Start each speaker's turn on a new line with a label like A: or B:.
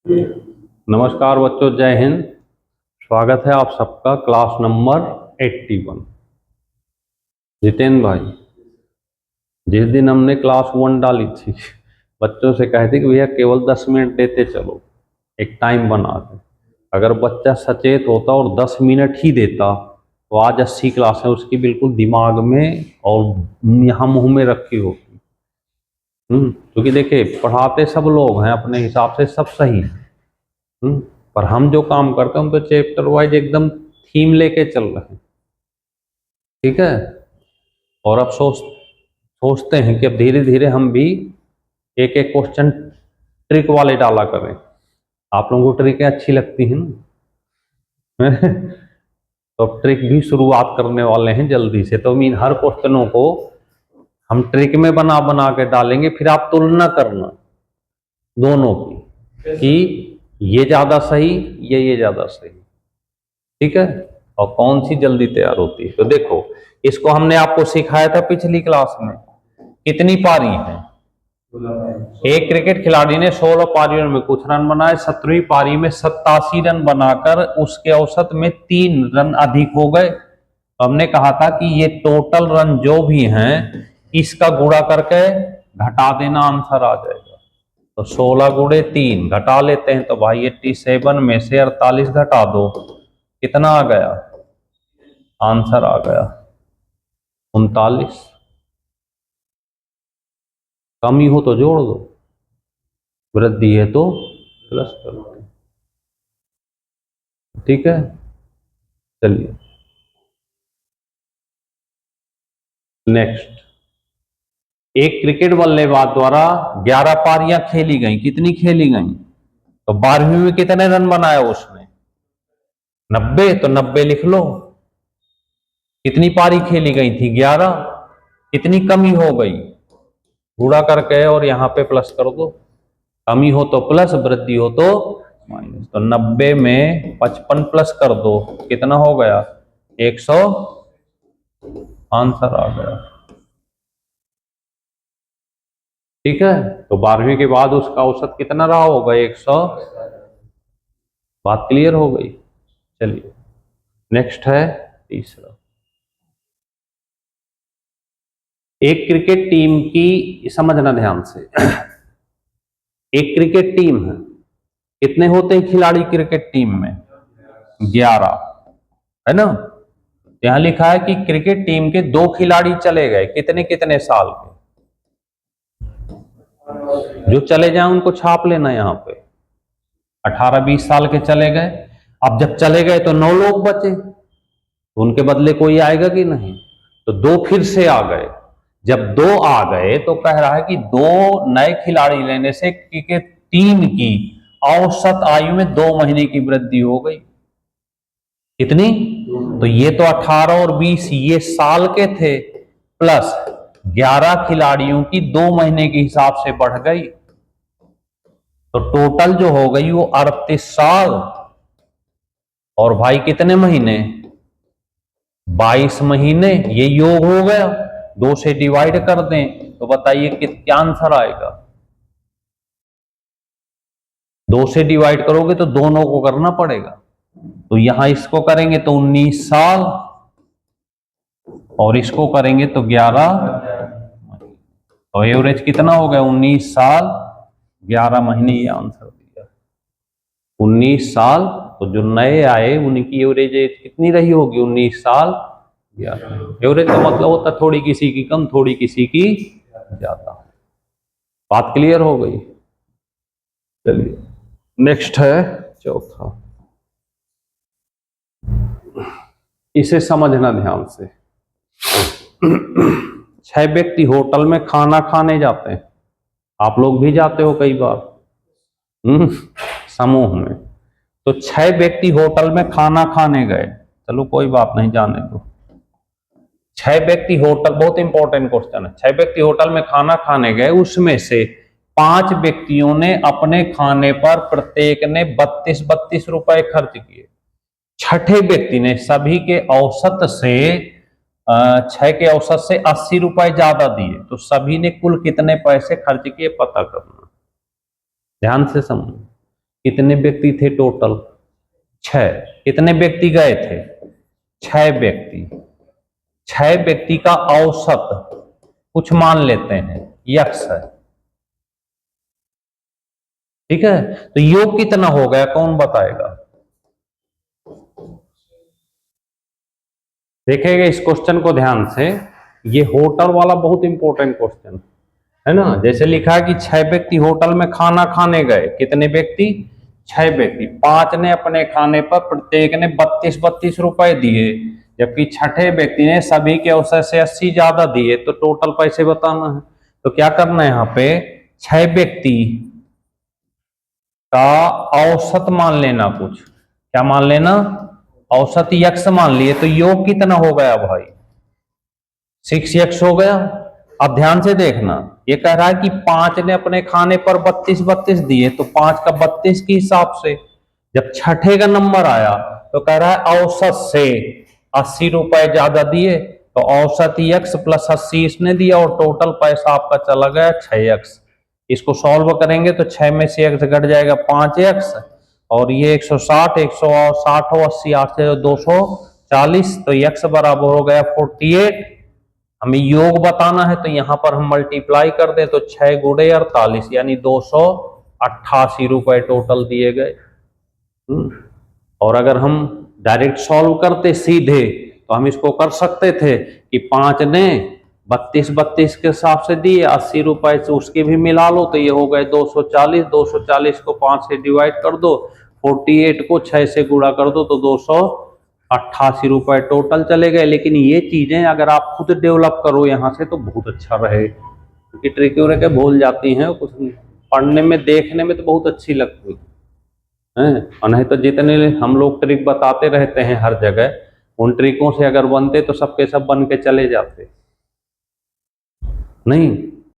A: नमस्कार बच्चों, जय हिंद। स्वागत है आप सबका क्लास नंबर 81। जितेंद्र भाई, जिस दिन हमने क्लास 1 डाली थी, बच्चों से कहे थे कि भैया केवल 10 मिनट देते चलो, एक टाइम बना के। अगर बच्चा सचेत होता और 10 मिनट ही देता तो आज 80 क्लासें उसकी बिल्कुल दिमाग में और यहाँ मुंह में रखी होती। क्योंकि देखिए, पढ़ाते सब लोग हैं अपने हिसाब से, सब सही है। पर हम जो काम करते हैं हम तो चैप्टर वाइज एकदम थीम लेके चल रहे हैं, ठीक है। और अब सोचते हैं कि अब धीरे धीरे हम भी एक एक क्वेश्चन ट्रिक वाले डाला करें। आप लोगों को ट्रिकें अच्छी लगती हैं ना? तो अब ट्रिक भी शुरुआत करने वाले हैं जल्दी से। तो मीन हर क्वेश्चनों को हम ट्रिक में बना बना के डालेंगे, फिर आप तुलना करना दोनों की कि ये ज्यादा सही, ये ज्यादा सही, ठीक है। और कौन सी जल्दी तैयार होती है। तो देखो, इसको हमने आपको सिखाया था पिछली क्लास में। कितनी पारी है? एक क्रिकेट खिलाड़ी ने 16 पारियों में कुछ रन बनाए, 17वीं पारी में 87 रन बनाकर उसके औसत में 3 रन अधिक हो गए। तो हमने कहा था कि ये टोटल रन जो भी हैं इसका गुणा करके घटा देना, आंसर आ जाएगा। तो 16 गुणे 3 घटा लेते हैं, तो भाई 87 में से 48 घटा दो, कितना आ गया? आंसर आ गया 39। कमी हो तो जोड़ दो, वृद्धि है तो प्लस कर दो, ठीक है। चलिए नेक्स्ट। एक क्रिकेट बल्लेबाज द्वारा 11 पारियां खेली गई। कितनी खेली गई? तो 12वीं में कितने रन बनाया उसने? 90। तो 90 लिख लो। कितनी पारी खेली गई थी? 11। कितनी कमी हो गई? गुणा करके और यहाँ पे प्लस कर दो। कमी हो तो प्लस, वृद्धि हो तो माइनस। तो 90 में 55 प्लस कर दो, कितना हो गया? 100। आंसर आ गया, ठीक है। तो 12वीं के बाद उसका औसत कितना रहा होगा? 100। बात क्लियर हो गई। चलिए नेक्स्ट है तीसरा। एक क्रिकेट टीम की, समझना ध्यान से, एक क्रिकेट टीम है। कितने होते हैं खिलाड़ी क्रिकेट टीम में? 11, है ना। यहां लिखा है कि क्रिकेट टीम के 2 खिलाड़ी चले गए। कितने कितने साल के? जो चले जाए उनको छाप लेना यहां पे। 18-20 साल के चले गए। अब जब चले गए तो 9 लोग बचे, तो उनके बदले कोई आएगा कि नहीं? तो 2 फिर से आ गए। जब 2 आ गए तो कह रहा है कि 2 नए खिलाड़ी लेने से क्रिकेट टीम की औसत आयु में 2 महीने की वृद्धि हो गई। कितनी? तो ये तो 18 और 20 ये साल के थे, प्लस 11 खिलाड़ियों की 2 महीने के हिसाब से बढ़ गई, तो टोटल जो हो गई वो 38 साल। और भाई कितने महीने? 22 महीने। ये योग हो गया, 2 से डिवाइड कर दें तो बताइए क्या आंसर आएगा? 2 से डिवाइड करोगे तो दोनों को करना पड़ेगा। तो यहां इसको करेंगे तो 19 साल, और इसको करेंगे तो 11। तो एवरेज कितना हो गया? 19 साल 11 महीने। ये आंसर दिया 19 साल। तो जो नए आए उनकी एवरेज कितनी रही होगी? 19 साल 11। एवरेज का मतलब होता थोड़ी किसी की कम, थोड़ी किसी की ज्यादा। बात क्लियर हो गई। चलिए नेक्स्ट है चौथा। इसे समझना ध्यान से। 6 व्यक्ति होटल में खाना खाने जाते हैं। आप लोग भी जाते हो कई बार समूह में। तो 6 व्यक्ति होटल में खाना खाने गए। चलो कोई बात नहीं, जाने दो। 6 व्यक्ति होटल, बहुत इंपॉर्टेंट क्वेश्चन है। 6 व्यक्ति होटल में खाना खाने गए, उसमें से 5 व्यक्तियों ने अपने खाने पर प्रत्येक ने 32-32 रुपए खर्च किए। छठे व्यक्ति ने सभी के औसत से 6 के औसत से 80 रुपए ज्यादा दिए। तो सभी ने कुल कितने पैसे खर्च किए पता करना। ध्यान से समझो। कितने व्यक्ति थे टोटल? 6। कितने व्यक्ति गए थे? 6 व्यक्ति। 6 व्यक्ति का औसत कुछ मान लेते हैं, यक्स है, ठीक है। तो योग कितना हो गया, कौन बताएगा? देखेगा इस क्वेश्चन को ध्यान से, ये होटल वाला बहुत इंपॉर्टेंट क्वेश्चन है ना। जैसे लिखा है कि 6 व्यक्ति होटल में खाना खाने गए। कितने व्यक्ति? 6 व्यक्ति। 5 ने अपने खाने पर प्रत्येक ने 32-32 रुपए दिए, जबकि छठे व्यक्ति ने सभी के औसत से 80 ज्यादा दिए। तो टोटल पैसे बताना है। तो क्या करना है यहाँ पे, 6 व्यक्ति का औसत मान लेना। कुछ क्या मान लेना? औसत यक्स मान लिए। तो योग कितना हो गया भाई? 6x हो गया। अब ध्यान से देखना, ये कह रहा है कि 5 ने अपने खाने पर 32-32 दिए, तो 5 का 32 के हिसाब से। जब छठे का नंबर आया तो कह रहा है औसत से 80 रुपए ज्यादा दिए, तो औसत x प्लस 80 इसने दिया और टोटल पैसा आपका चला गया 6x। इसको सॉल्व करेंगे तो 6 में से x घट जाएगा 5x, और ये 160, 160 और 80, 8 से 240, तो x बराबर हो गया 48। हमें योग बताना है तो यहां पर हम मल्टीप्लाई कर दें तो 6 गुणे 48 यानी 288 रुपए टोटल दिए गए। और अगर हम डायरेक्ट सॉल्व करते सीधे तो हम इसको कर सकते थे कि 5 ने 32-32 के हिसाब से दिए, 80 रुपए से उसके भी मिला लो, तो ये हो गए 240। 240 को 5 से डिवाइड कर दो, 48 को 6 से गुणा कर दो, तो 288 रुपए टोटल चले गए। लेकिन ये चीजें अगर आप खुद डेवलप करो यहाँ से तो बहुत अच्छा रहे, क्योंकि ट्रिक व्रिक भूल जाती हैं, कुछ पढ़ने में देखने में तो बहुत अच्छी लगती है। और नहीं तो जितने हम लोग ट्रिक बताते रहते हैं हर जगह, उन ट्रिकों से अगर बनते तो सबके सब बन के चले जाते नहीं।